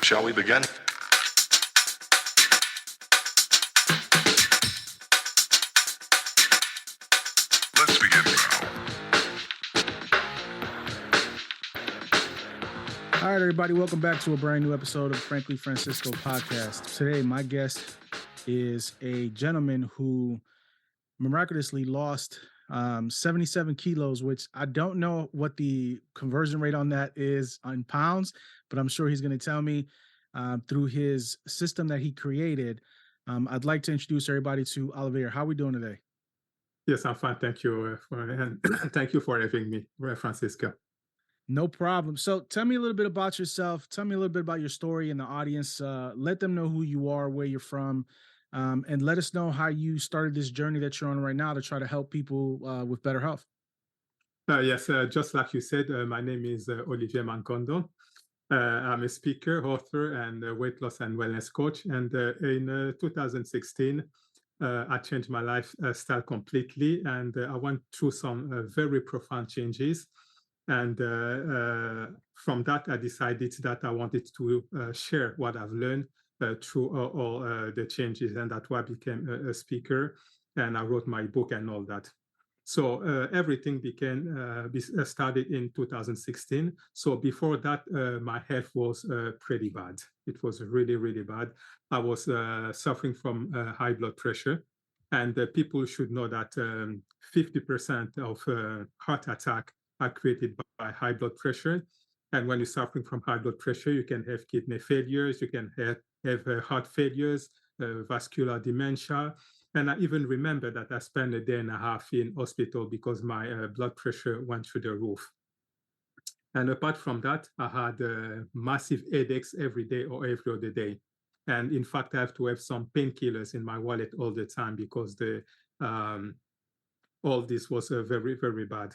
Shall we begin? Let's begin now. All right, everybody, welcome back to a brand new episode of Frankly Francisco podcast. Today, my guest is a gentleman who miraculously lost 77 kilos, which I don't know what the conversion rate on that is in pounds, but I'm sure he's going to tell me through his system that he created. I'd like to introduce everybody to Olivier. How are we doing today? Yes, I'm fine. Thank you and thank you for having me, Francisco. No problem. So tell me a little bit about yourself. Tell me a little bit about your story in the audience. Let them know who you are, where you're from, and let us know how you started this journey that you're on right now to try to help people with better health. Yes, just like you said, my name is Olivier Mancondo. I'm a speaker, author, and a weight loss and wellness coach. And in 2016, I changed my lifestyle completely, and I went through some very profound changes. And from that, I decided that I wanted to share what I've learned through all the changes, and that's why I became a speaker, and I wrote my book and all that. So everything started in 2016. So before that, my health was pretty bad. It was really, really bad. I was suffering from high blood pressure. And people should know that 50% of heart attack are created by high blood pressure. And when you're suffering from high blood pressure, you can have kidney failures, you can have heart failures, vascular dementia. And I even remember that I spent a day and a half in hospital because my blood pressure went through the roof. And apart from that, I had massive headaches every day or every other day. And in fact, I have to have some painkillers in my wallet all the time because all this was very, very bad.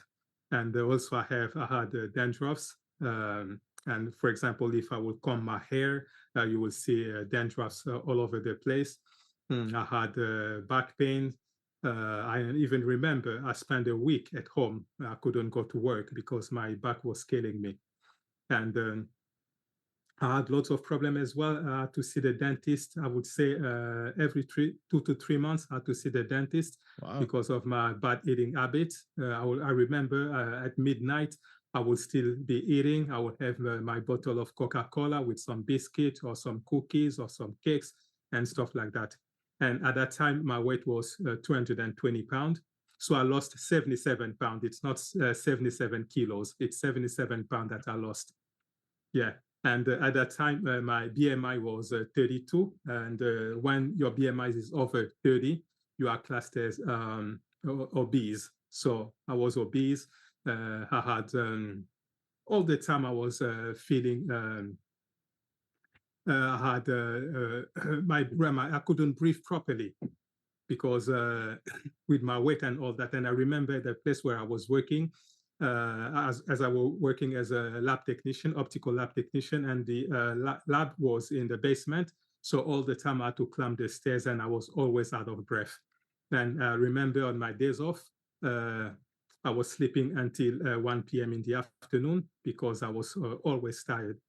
And also I had dandruffs. And for example, if I would comb my hair, you will see dandruffs all over the place. I had back pain. I even remember I spent a week at home. I couldn't go to work because my back was killing me. And I had lots of problems as well. I had to see the dentist. I would say every 2 to 3 months, I had to see the dentist because of my bad eating habits. I remember at midnight, I would still be eating. I would have my bottle of Coca-Cola with some biscuit or some cookies or some cakes and stuff like that. And at that time, my weight was 220 pounds. So I lost 77 pounds. It's not 77 kilos. It's 77 pounds that I lost. Yeah. And at that time, my BMI was 32. And when your BMI is over 30, you are classed as obese. So I was obese. I had all the time I was feeling I had I couldn't breathe properly because with my weight and all that. And I remember the place where I was working, as I was working as a lab technician, optical lab technician, and the lab was in the basement. So all the time I had to climb the stairs and I was always out of breath. And I remember on my days off, I was sleeping until 1 p.m. in the afternoon because I was always tired.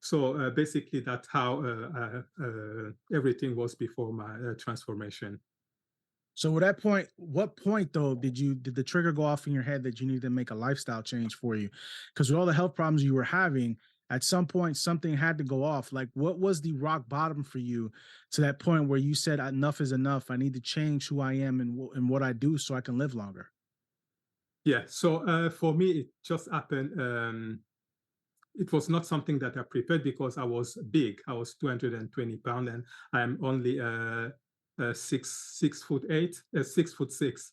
So basically that's how everything was before my transformation. So at that point, what point though did the trigger go off in your head that you needed to make a lifestyle change for you? Because with all the health problems you were having, at some point something had to go off. Like, what was the rock bottom for you to that point where you said enough is enough? I need to change who I am and what I do so I can live longer. Yeah. So for me, it just happened. It was not something that I prepared because I was big. I was 220 pounds, and I'm only 6'8", 6'6".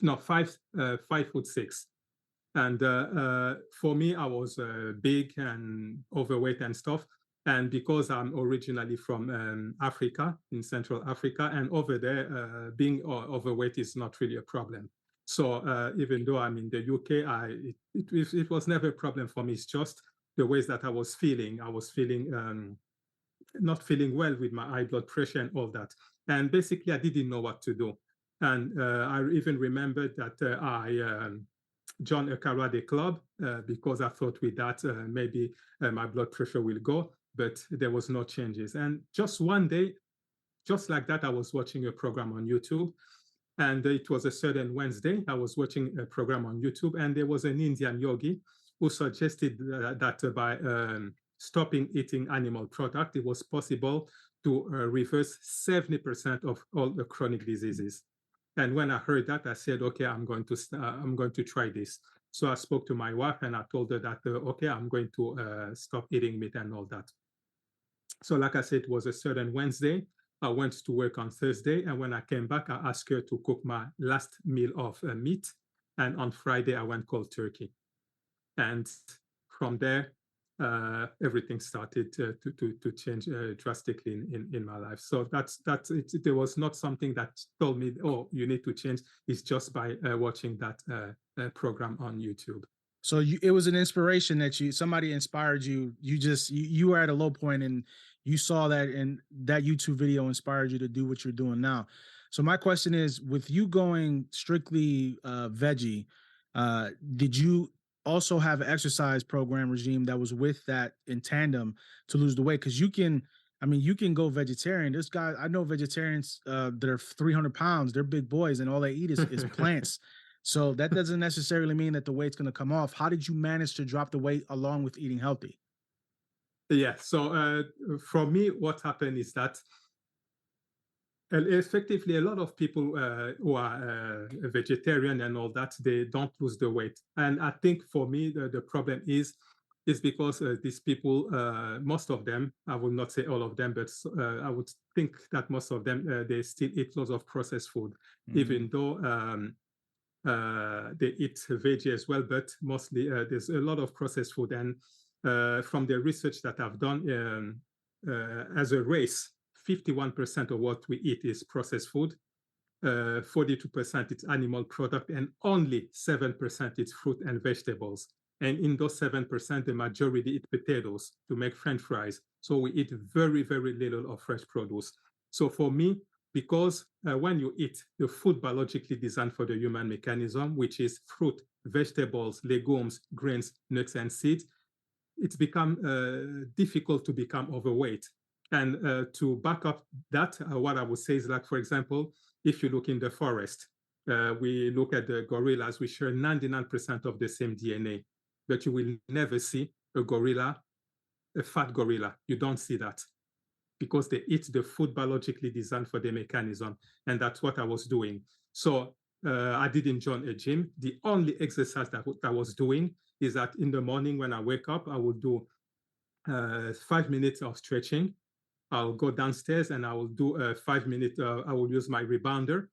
No, 5'6". And for me, I was big and overweight and stuff. And because I'm originally from Africa, in Central Africa, and over there, being overweight is not really a problem. So even though I'm in the UK, it was never a problem for me. It's just the ways that I was feeling. I was feeling not feeling well with my high blood pressure and all that. And basically, I didn't know what to do. And I even remembered that I joined a karate club because I thought with that maybe my blood pressure will go. but there was no changes. And just one day, just like that, I was watching a program on YouTube, and it was a certain Wednesday. I was watching a program on YouTube, and there was an Indian yogi who suggested that by stopping eating animal product, it was possible to reverse 70% of all the chronic diseases. And when I heard that, I said, okay, I'm going to try this. So I spoke to my wife and I told her that, okay, I'm going to stop eating meat and all that. So like I said, it was a certain Wednesday. I went to work on Thursday, and when I came back, I asked her to cook my last meal of meat. And on Friday, I went cold turkey. And from there, everything started to change drastically in my life. So that's it. There was not something that told me, oh, you need to change. It's just by watching that program on YouTube. So it was an inspiration that somebody inspired you. You were at a low point and you saw that, and that YouTube video inspired you to do what you're doing now. So my question is, with you going strictly veggie, did you also have an exercise program regime that was with that in tandem to lose the weight? Because you can go vegetarian. This guy, I know vegetarians that are 300 pounds, they're big boys, and all they eat is plants. So that doesn't necessarily mean that the weight's going to come off. How did you manage to drop the weight along with eating healthy? Yeah. So for me, what happened is that effectively a lot of people who are vegetarian and all that, they don't lose the weight. And I think for me, the problem is because these people, most of them, I will not say all of them, but I would think that most of them, they still eat lots of processed food, even though they eat veggie as well, but mostly there's a lot of processed food. And from the research that I've done, as a race, 51% of what we eat is processed food, 42% it's animal product, and only 7% it's fruit and vegetables. And in those 7%, the majority eat potatoes to make French fries. So we eat very, very little of fresh produce. So for me, because when you eat the food biologically designed for the human mechanism, which is fruit, vegetables, legumes, grains, nuts, and seeds, it's become difficult to become overweight. And to back up that, what I would say is like, for example, if you look in the forest, we look at the gorillas, we share 99% of the same DNA, but you will never see a gorilla, a fat gorilla. You don't see that, because they eat the food biologically designed for the mechanism. And that's what I was doing. So I didn't join a gym. The only exercise that I was doing is that in the morning when I wake up, I will do 5 minutes of stretching. I'll go downstairs and I will do 5 minutes. I will use my rebounder.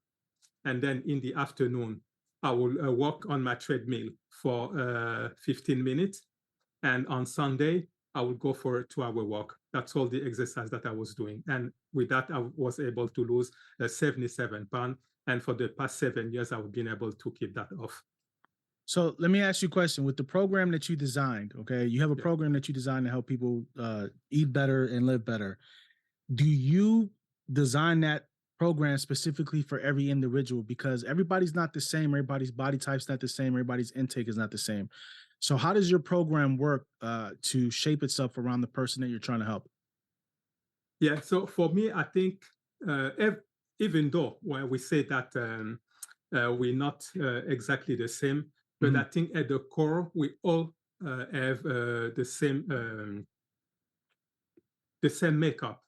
And then in the afternoon, I will walk on my treadmill for 15 minutes. And on Sunday, I will go for a 2-hour walk. That's all the exercise that I was doing. And with that, I was able to lose 77 pounds. And for the past 7 years, I've been able to keep that off. So let me ask you a question. With the program that you designed, okay, you have a program that you designed to help people eat better and live better. Do you design that program specifically for every individual? Because everybody's not the same. Everybody's body type's not the same. Everybody's intake is not the same. So how does your program work to shape itself around the person that you're trying to help? Yeah, so for me, I think even though when we say that we're not exactly the same, but I think at the core, we all have the same makeup.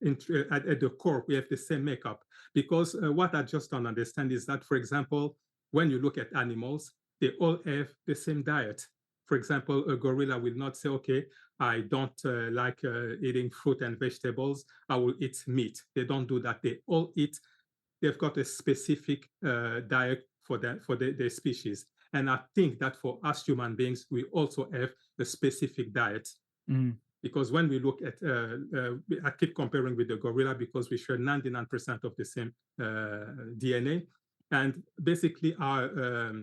At the core, we have the same makeup. Because what I just don't understand is that, for example, when you look at animals, they all have the same diet. For example, a gorilla will not say, okay, I don't like eating fruit and vegetables, I will eat meat. They don't do that. They all eat, they've got a specific diet for their species. And I think that for us human beings, we also have a specific diet. Because when we look at, I keep comparing with the gorilla because we share 99% of the same DNA. And basically our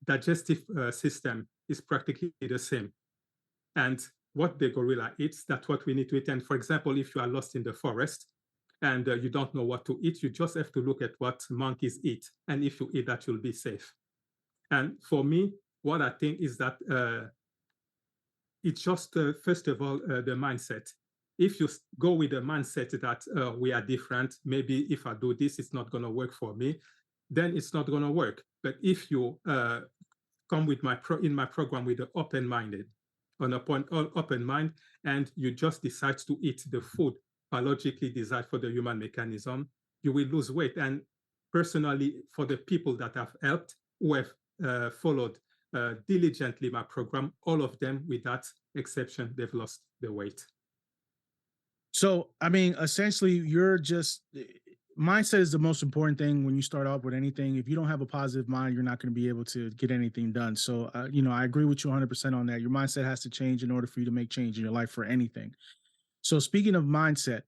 digestive system is practically the same. And what the gorilla eats, that's what we need to eat. And for example, if you are lost in the forest and you don't know what to eat, you just have to look at what monkeys eat. And if you eat that, you'll be safe. And for me, what I think is that it's just, first of all, the mindset. If you go with the mindset that we are different, maybe if I do this, it's not going to work for me, then it's not going to work. But if you come with in my program with an open mind, and you just decide to eat the food biologically designed for the human mechanism, you will lose weight. And personally, for the people that I've helped who have followed diligently my program, all of them, without exception, they've lost the weight. So, I mean, essentially, mindset is the most important thing when you start off with anything. If you don't have a positive mind, you're not going to be able to get anything done. So, I agree with you 100% on that. Your mindset has to change in order for you to make change in your life for anything. So, speaking of mindset,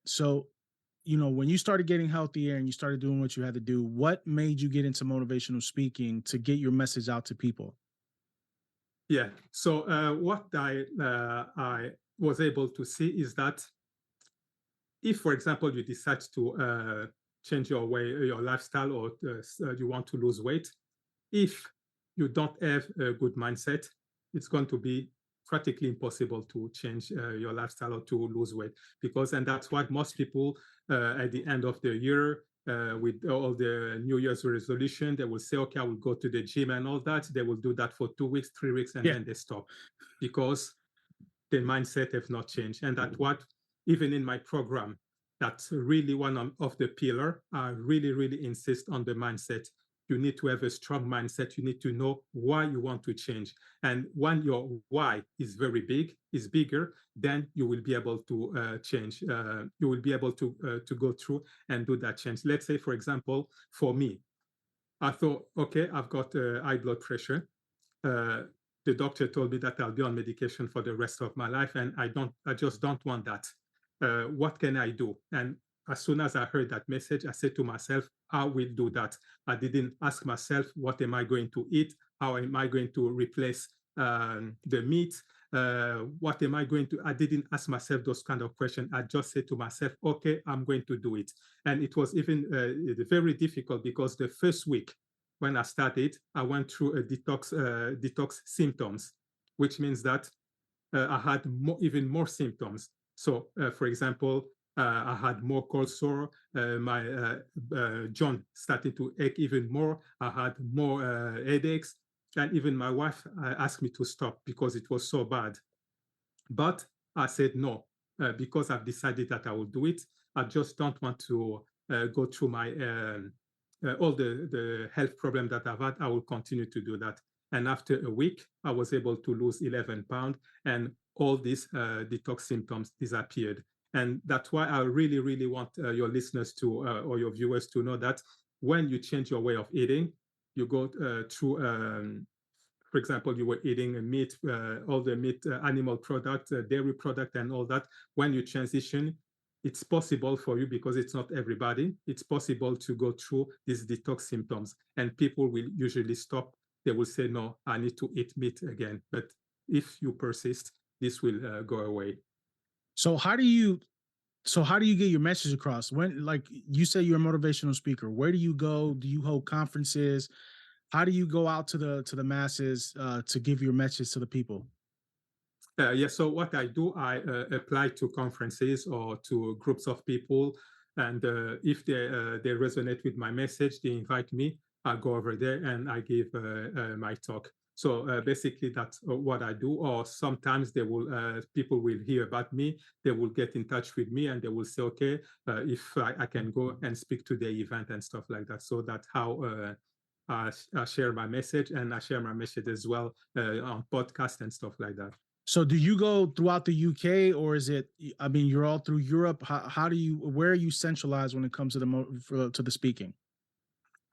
when you started getting healthier and you started doing what you had to do, what made you get into motivational speaking to get your message out to people? Yeah. So what I was able to see is that if, for example, you decide to change your lifestyle, or you want to lose weight, if you don't have a good mindset, it's going to be practically impossible to change your lifestyle or to lose weight. And that's what most people at the end of the year, with all the New Year's resolution, they will say, okay, I will go to the gym and all that. They will do that for 2 weeks, 3 weeks, and then they stop, because the mindset have not changed. And that's what, even in my program, that's really one of the pillar. I really, really insist on the mindset. You need to have a strong mindset. You need to know why you want to change. And when your why is very big, is bigger, then you will be able to change. You will be able to go through and do that change. Let's say, for example, for me, I thought, okay, I've got high blood pressure. Uh, the doctor told me that I'll be on medication for the rest of my life, and I just don't want that. What can I do? And as soon as I heard that message, I said to myself, I will do that. I didn't ask myself, what am I going to eat? How am I going to replace the meat? What am I going to? I didn't ask myself those kind of questions. I just said to myself, okay, I'm going to do it. And it was even very difficult, because the first week when I started, I went through a detox symptoms, which means that I had even more symptoms. So, for example, I had more cold sore. My joint started to ache even more. I had more headaches, and even my wife asked me to stop because it was so bad. But I said no, because I've decided that I will do it. I just don't want to go through my all the health problem that I've had. I will continue to do that. And after a week, I was able to lose 11 pounds, and all these detox symptoms disappeared. And that's why I really, really want your listeners to, or your viewers to know that when you change your way of eating, you go through for example, you were eating meat, all the meat, animal product, dairy product, and all that. When you transition, it's possible for you, because it's not everybody. It's possible to go through these detox symptoms, and people will usually stop. They will say, "No, I need to eat meat again." But if you persist, this will go away. So how do you get your message across? When, like you say, you're a motivational speaker, where do you go? Do you hold conferences? How do you go out to the masses to give your message to the people? Yes. So what I do, I apply to conferences or to groups of people, and if they resonate with my message, they invite me. I go over there and I give my talk. So basically, that's what I do. Or sometimes people will hear about me. They will get in touch with me and they will say, okay, if I can go and speak to the event and stuff like that. So that's how I share my message, and I share my message as well on podcast and stuff like that. So do you go throughout the UK, or is it, I mean, you're all through Europe? How do you, where are you centralized when it comes to to the speaking?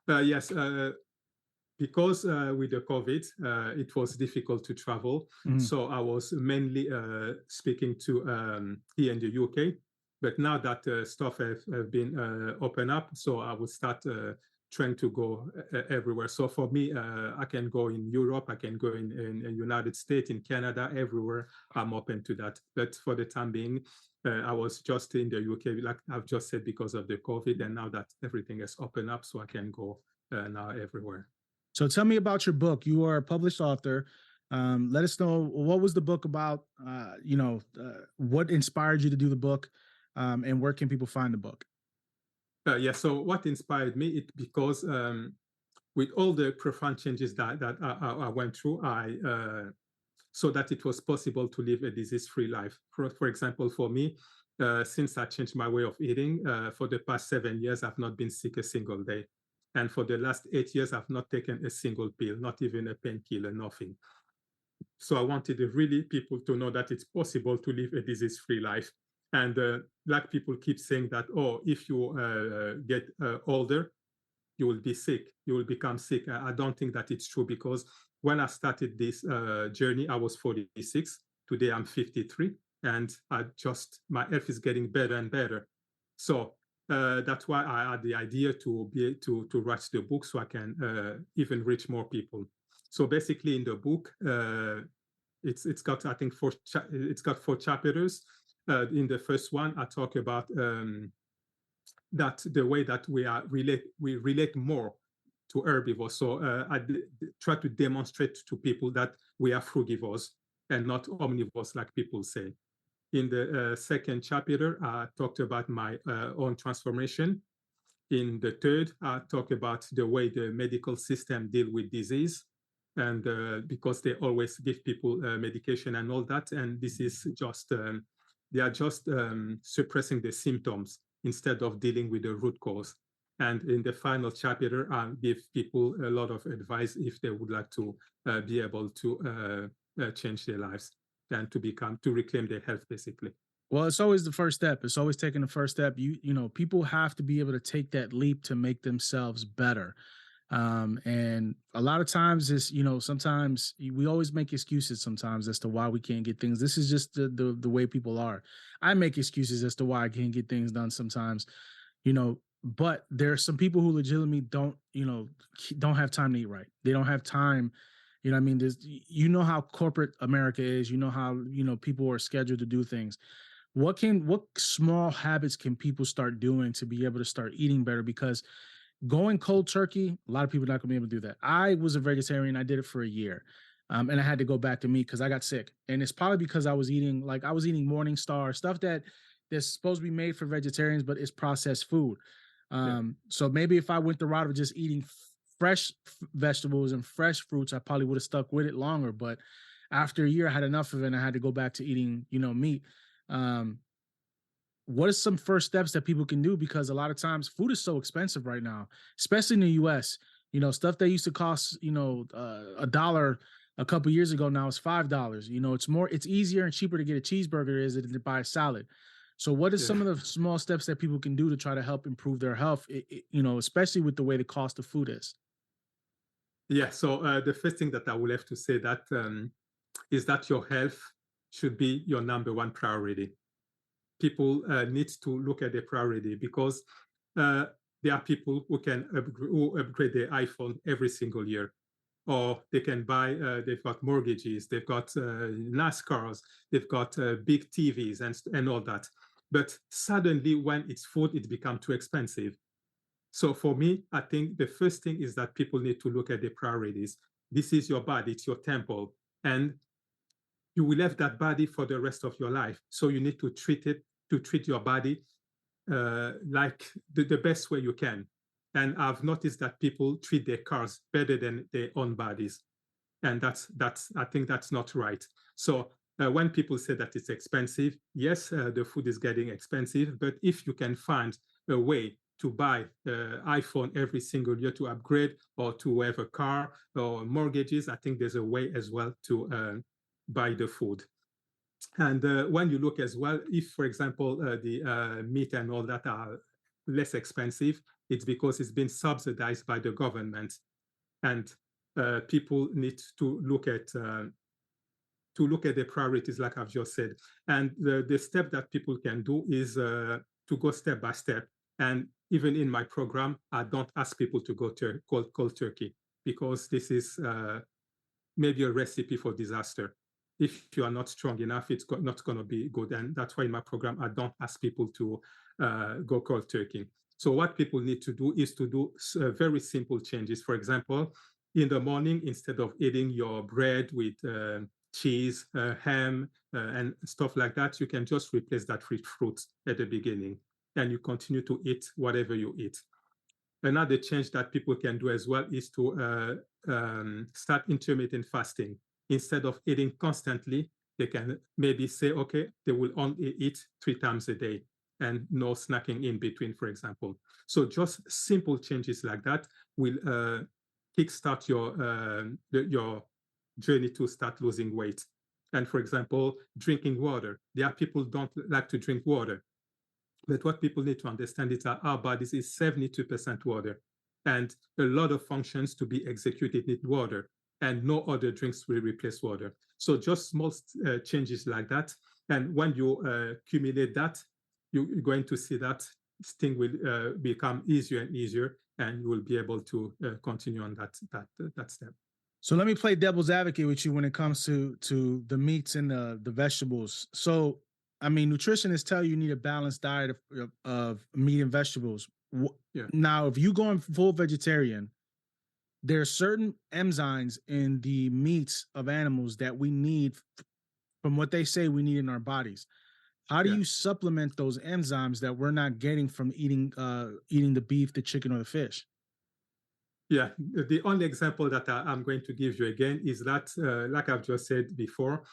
Yes, because with the COVID, it was difficult to travel. Mhm. So I was mainly speaking to here in the UK. But now that stuff have been opened up, so I will start trying to go everywhere. So for me, I can go in Europe, I can go in United States, in Canada, everywhere. I'm open to that. But for the time being, I was just in the UK, like I've just said, because of the COVID. And now that everything has opened up, so I can go now everywhere. So tell me about your book. You are a published author. Let us know, what was the book about? What inspired you to do the book, and where can people find the book? Yeah, so what inspired me, it because with all the profound changes that I went through, so that it was possible to live a disease-free life. For example, for me, since I changed my way of eating, for the past 7 years, I've not been sick a single day. And for the last 8 years, I've not taken a single pill, not even a painkiller, nothing. So I wanted really people to know that it's possible to live a disease-free life. And like people keep saying that, oh, if you get older, you will be sick, you will become sick. I don't think that it's true, because when I started this journey, I was 46. Today I'm 53, and my health is getting better and better. So that's why I had the idea to write the book, so I can even reach more people. So basically, in the book, it's got, I think, it's got 4 chapters. In the first one, I talk about that the way that we relate more to herbivores. So I try to demonstrate to people that we are frugivores and not omnivores, like people say. In the second chapter, I talked about my own transformation. In the third, I talk about the way the medical system deal with disease, and because they always give people medication and all that, and this is just they are just suppressing the symptoms instead of dealing with the root cause. And in the final chapter, I give people a lot of advice if they would like to be able to change their lives and to reclaim their health, basically. Well, it's always the first step. It's always taking the first step. People have to be able to take that leap to make themselves better. And a lot of times is, sometimes we always make excuses sometimes as to why we can't get things. This is just the way people are. I make excuses as to why I can't get things done sometimes, but there are some people who legitimately don't have time to eat right. They don't have time. I mean, how corporate America is, how, people are scheduled to do things. What small habits can people start doing to be able to start eating better? Because going cold turkey, a lot of people are not going to be able to do that. I was a vegetarian. I did it for a year. And I had to go back to meat because I got sick. And it's probably because I was eating Morning Star, stuff that's supposed to be made for vegetarians, but it's processed food. So maybe if I went the route of just eating fresh vegetables and fresh fruits, I probably would have stuck with it longer. But after a year, I had enough of it and I had to go back to eating, meat. What are some first steps that people can do? Because a lot of times food is so expensive right now, especially in the US. Stuff that used to cost, $1 a couple years ago now is $5. It's easier and cheaper to get a cheeseburger is than to buy a salad. So what are some of the small steps that people can do to try to help improve their health, especially with the way the cost of food is? Yeah, so the first thing that I will have to say that is that your health should be your number one priority. People need to look at their priority, because there are people who can upgrade their iPhone every single year, or they can buy, they've got mortgages, they've got nice cars, they've got big TVs and all that. But suddenly when it's food, it becomes too expensive. So for me, I think the first thing is that people need to look at their priorities. This is your body, it's your temple, and you will have that body for the rest of your life. So you need to treat your body like the best way you can. And I've noticed that people treat their cars better than their own bodies. And I think that's not right. So when people say that it's expensive, yes, the food is getting expensive, but if you can find a way to buy iPhone every single year to upgrade, or to have a car or mortgages, I think there's a way as well to buy the food. And when you look as well, if, for example, the meat and all that are less expensive, it's because it's been subsidized by the government. And people need to look at the priorities, like I've just said. And the step that people can do is to go step by step. And even in my program, I don't ask people to go cold turkey, because this is maybe a recipe for disaster. If you are not strong enough, it's not going to be good. And that's why in my program, I don't ask people to go cold turkey. So what people need to do is to do very simple changes. For example, in the morning, instead of eating your bread with cheese, ham, and stuff like that, you can just replace that with fruit at the beginning, and you continue to eat whatever you eat. Another change that people can do as well is to start intermittent fasting. Instead of eating constantly, they can maybe say, okay, they will only eat 3 times a day and no snacking in between, for example. So just simple changes like that will kickstart your journey to start losing weight. And for example, drinking water. There are people who don't like to drink water. But what people need to understand is that our bodies is 72% water, and a lot of functions to be executed need water, and no other drinks will replace water. So just small changes like that. And when you accumulate that, you're going to see that thing will become easier and easier, and you will be able to continue on that step. So let me play devil's advocate with you when it comes to the meats and the vegetables. So I mean, nutritionists tell you need a balanced diet of meat and vegetables. Yeah. Now, if you going full vegetarian, there are certain enzymes in the meats of animals that we need from what they say we need in our bodies. How do Yeah. you supplement those enzymes that we're not getting from eating the beef, the chicken, or the fish? Yeah, the only example that I'm going to give you again is that, like I've just said before,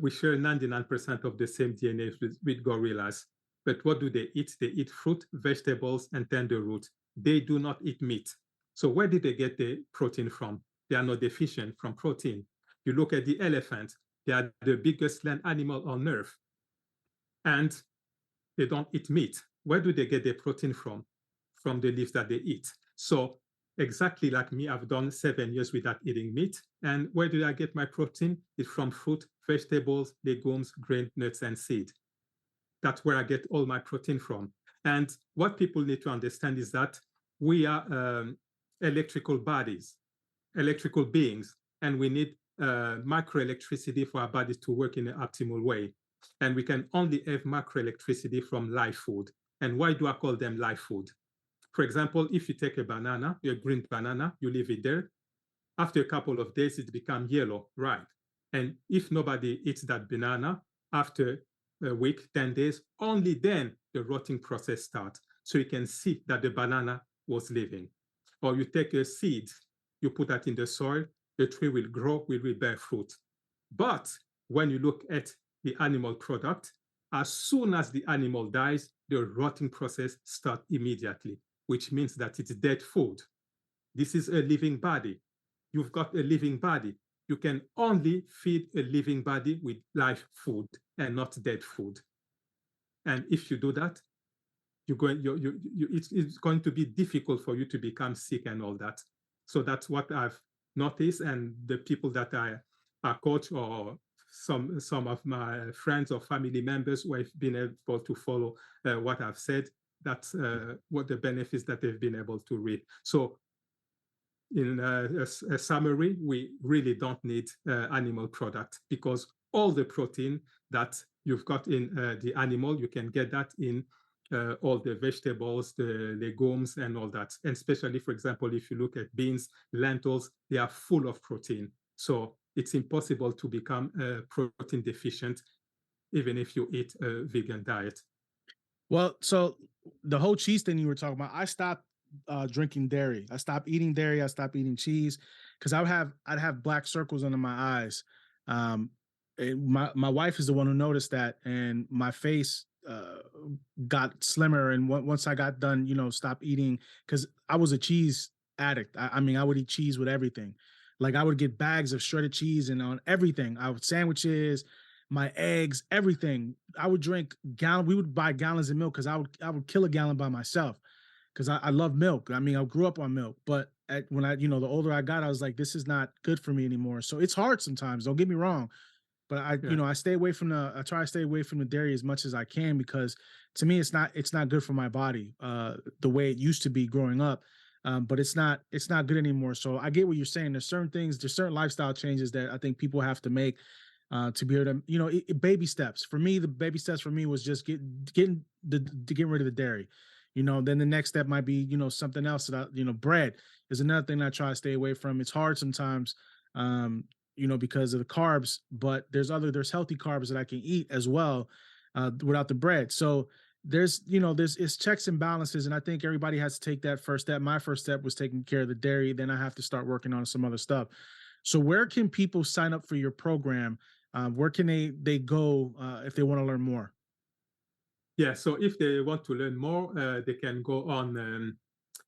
we share 99% of the same DNA with gorillas. But what do they eat? They eat fruit, vegetables, and tender root. They do not eat meat. So where did they get the protein from? They are not deficient from protein. You look at the elephant, they are the biggest land animal on earth, and they don't eat meat. Where do they get their protein from? From the leaves that they eat. So exactly like me, I've done 7 years without eating meat. And where do I get my protein? It's from fruit, vegetables, legumes, grain, nuts, and seed. That's where I get all my protein from. And what people need to understand is that we are electrical bodies, electrical beings, and we need microelectricity for our bodies to work in an optimal way. And we can only have microelectricity from live food. And why do I call them live food? For example, if you take a banana, a green banana, you leave it there. After a couple of days, it becomes yellow, right? And if nobody eats that banana, after a week, 10 days, only then the rotting process starts. So you can see that the banana was living. Or you take a seed, you put that in the soil, the tree will grow, will bear fruit. But when you look at the animal product, as soon as the animal dies, the rotting process starts immediately, which means that it's dead food. This is a living body. You've got a living body. You can only feed a living body with live food and not dead food. And if you do that, it's going to be difficult for you to become sick and all that. So that's what I've noticed, and the people that I coach, or some of my friends or family members who have been able to follow what I've said, that's what the benefits that they've been able to reap. So in a summary, we really don't need animal product, because all the protein that you've got in the animal, you can get that in all the vegetables, the legumes, and all that. And especially, for example, if you look at beans, lentils, they are full of protein. So it's impossible to become protein deficient, even if you eat a vegan diet. Well, so the whole cheese thing you were talking about, I stopped drinking dairy. I stopped eating dairy. I stopped eating cheese because I'd have black circles under my eyes. My wife is the one who noticed that, and my face got slimmer. And once I got done, stop eating, because I was a cheese addict. I mean, I would eat cheese with everything. Like I would get bags of shredded cheese and on everything. I would sandwiches, my eggs, everything. I would drink gallon. We would buy gallons of milk because I would kill a gallon by myself because I love milk. I mean, I grew up on milk, but when the older I got, I was like, this is not good for me anymore. So it's hard sometimes. Don't get me wrong, but I try to stay away from the dairy as much as I can, because to me, it's not good for my body the way it used to be growing up. But it's not good anymore. So I get what you're saying. There's certain lifestyle changes that I think people have to make to be able to, baby steps. For me, the baby steps for me was just getting rid of the dairy. Then the next step might be, something else that bread is another thing I try to stay away from. It's hard sometimes, because of the carbs, but there's healthy carbs that I can eat as well, without the bread. So there's it's checks and balances. And I think everybody has to take that first step. My first step was taking care of the dairy. Then I have to start working on some other stuff. So where can people sign up for your program? Where can they go if they want to learn more? Yeah, so if they want to learn more, they can go on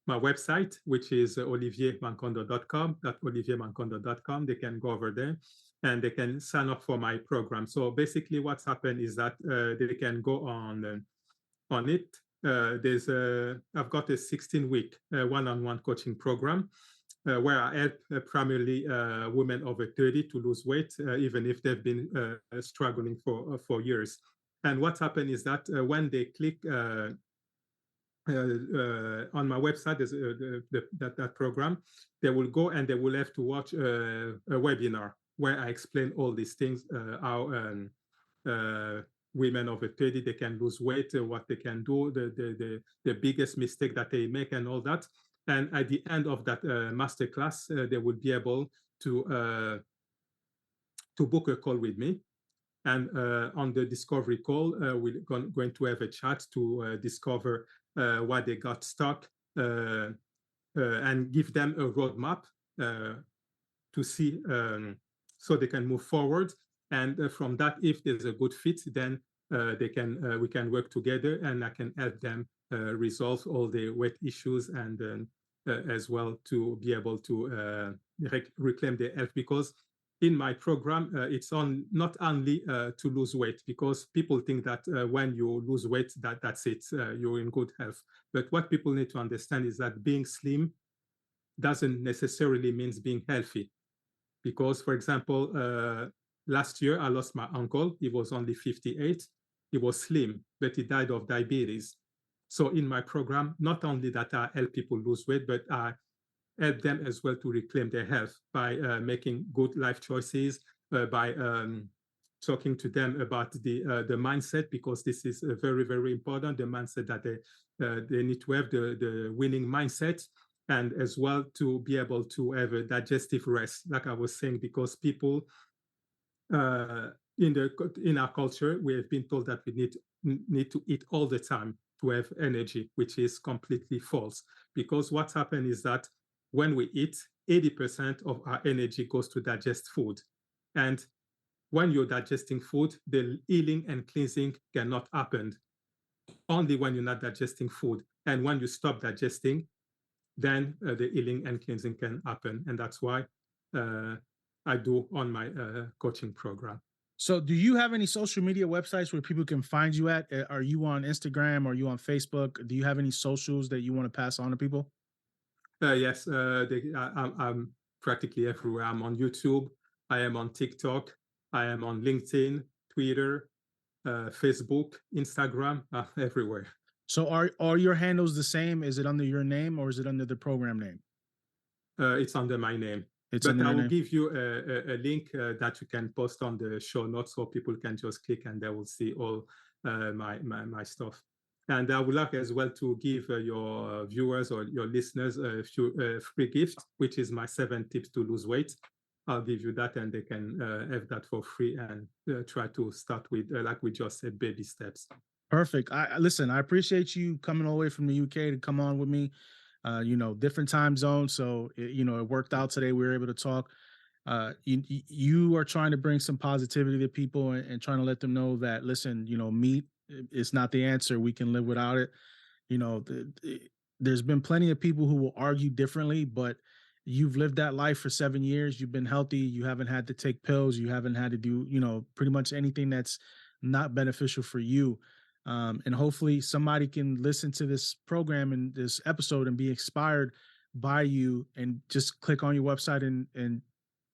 my website, which is oliviermancondo.com, oliviermancondo.com. They can go over there and they can sign up for my program. So basically what's happened is that they can go on it. I've got a 16-week one-on-one coaching program where I help primarily women over 30 to lose weight, even if they've been struggling for years. And what happened is that when they click on my website, there's that program, they will go and they will have to watch a webinar where I explain all these things, how women over 30, they can lose weight, what they can do, the biggest mistake that they make and all that. And at the end of that masterclass, they will be able to book a call with me. And on the discovery call, we're going to have a chat to discover why they got stuck and give them a roadmap to see so they can move forward. And from that, if there's a good fit, then we can work together, and I can help them resolve all the weight issues and as well to be able to reclaim their health. Because in my program, it's not only to lose weight, because people think that when you lose weight, that's it, you're in good health. But what people need to understand is that being slim doesn't necessarily mean being healthy. Because, for example, last year I lost my uncle. He was only 58. He was slim, but he died of diabetes. So in my program, not only that I help people lose weight, but I help them as well to reclaim their health by making good life choices, by talking to them about the mindset, because this is very, very important, the mindset that they need to have, the winning mindset, and as well to be able to have a digestive rest, like I was saying, because people in our culture, we have been told that we need to eat all the time to have energy, which is completely false. Because what's happened is that when we eat, 80% of our energy goes to digest food. And when you're digesting food, the healing and cleansing cannot happen. Only when you're not digesting food. And when you stop digesting, then the healing and cleansing can happen. And that's why I do on my coaching program. So do you have any social media websites where people can find you at? Are you on Instagram? Are you on Facebook? Do you have any socials that you want to pass on to people? Yes, I'm practically everywhere. I'm on YouTube. I am on TikTok. I am on LinkedIn, Twitter, Facebook, Instagram, everywhere. So are your handles the same? Is it under your name or is it under the program name? It's under my name. But I will give you a link that you can post on the show notes, so people can just click and they will see all my stuff. And I would like as well to give your viewers or your listeners a free gift, which is my 7 tips to lose weight. I'll give you that, and they can have that for free and try to start with, like we just said, baby steps. Perfect. Listen, I appreciate you coming all the way from the UK to come on with me. Different time zones, so it worked out today. We were able to talk. You are trying to bring some positivity to people and trying to let them know that, listen, meat is not the answer. We can live without it. There's been plenty of people who will argue differently, but you've lived that life for 7 years. You've been healthy. You haven't had to take pills. You haven't had to do, pretty much anything that's not beneficial for you. And hopefully somebody can listen to this program and this episode and be inspired by you and just click on your website and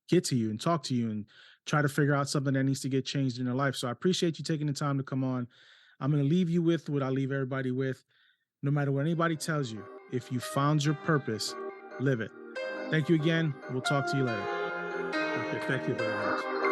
get to you and talk to you and try to figure out something that needs to get changed in their life. So I appreciate you taking the time to come on. I'm going to leave you with what I leave everybody with. No matter what anybody tells you, if you found your purpose, live it. Thank you again. We'll talk to you later. Okay, thank you very much.